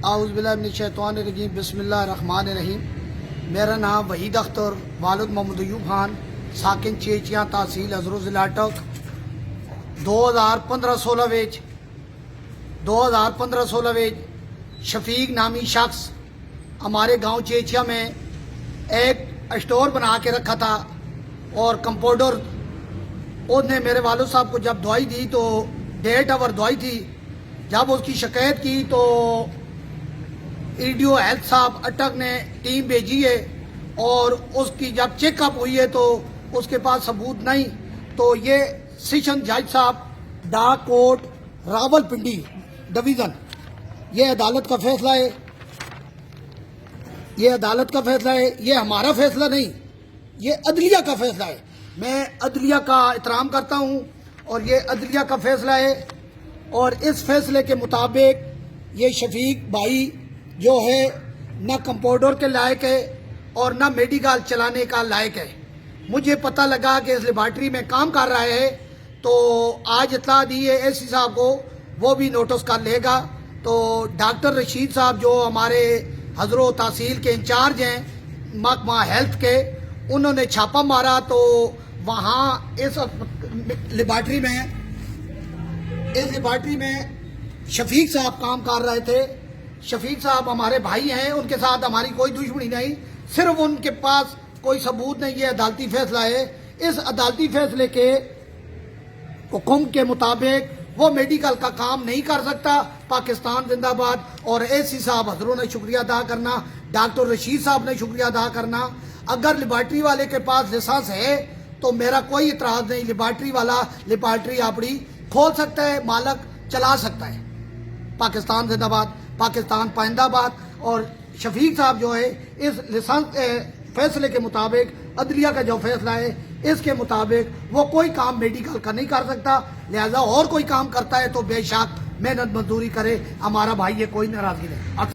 اعوذ باللہ من الشیطان الرجیم بسم اللہ الرحمن الرحیم۔ میرا نام وحید اختر، والد محمد ایوب خان، ساکن چیچیاں، تحصیل ہزرو، ضلع اٹک۔ 2015-16 وچ شفیق نامی شخص ہمارے گاؤں چیچیا میں ایک اسٹور بنا کے رکھا تھا، اور کمپاؤنڈر اس نے میرے والد صاحب کو جب دوائی دی تو 1.5 آور دوائی تھی۔ جب اس کی شکایت کی تو ایڈیو ہیلتھ صاحب اٹک نے ٹیم بھیجی ہے، اور اس کی جب چیک اپ ہوئی ہے تو اس کے پاس ثبوت نہیں۔ تو یہ سیشن جج صاحب ڈاک کوٹ راول پنڈی ڈویژن، یہ عدالت کا فیصلہ ہے، یہ عدالت کا فیصلہ ہے، یہ ہمارا فیصلہ نہیں، یہ عدلیہ کا فیصلہ ہے۔ میں عدلیہ کا احترام کرتا ہوں، اور یہ عدلیہ کا فیصلہ ہے، اور اس فیصلے کے مطابق یہ شفیق بھائی جو ہے نہ کمپاؤنڈر کے لائق ہے اور نہ میڈیکل چلانے کا لائق ہے۔ مجھے پتہ لگا کہ اس لیبارٹری میں کام کر رہا ہے، تو آج اطلاع دی ہے اے سی صاحب کو، وہ بھی نوٹس کر لے گا۔ تو ڈاکٹر رشید صاحب جو ہمارے ہزرو تحصیل کے انچارج ہیں محکمہ ہیلتھ کے، انہوں نے چھاپا مارا، تو وہاں اس لیبارٹری میں شفیق صاحب کام کر رہے تھے۔ شفیق صاحب ہمارے بھائی ہیں، ان کے ساتھ ہماری کوئی دشمنی نہیں، صرف ان کے پاس کوئی ثبوت نہیں۔ یہ عدالتی فیصلہ ہے، اس عدالتی فیصلے کے حکم کے مطابق وہ میڈیکل کا کام نہیں کر سکتا۔ پاکستان زندہ باد۔ اور اے سی صاحب حضروں نے شکریہ ادا کرنا، ڈاکٹر رشید صاحب نے شکریہ ادا کرنا۔ اگر لیبارٹری والے کے پاس لائسنس ہے تو میرا کوئی اعتراض نہیں، لیبارٹری والا لیبارٹری اپنی کھول سکتا ہے، مالک چلا سکتا ہے۔ پاکستان زندہ باد، پاکستان پائندہ باد۔ اور شفیق صاحب جو ہے اس لائسنس فیصلے کے مطابق، عدلیہ کا جو فیصلہ ہے اس کے مطابق وہ کوئی کام میڈیکل کا نہیں کر سکتا، لہذا اور کوئی کام کرتا ہے تو بے شک محنت مزدوری کرے، ہمارا بھائی یہ کوئی ناراضگی نہیں۔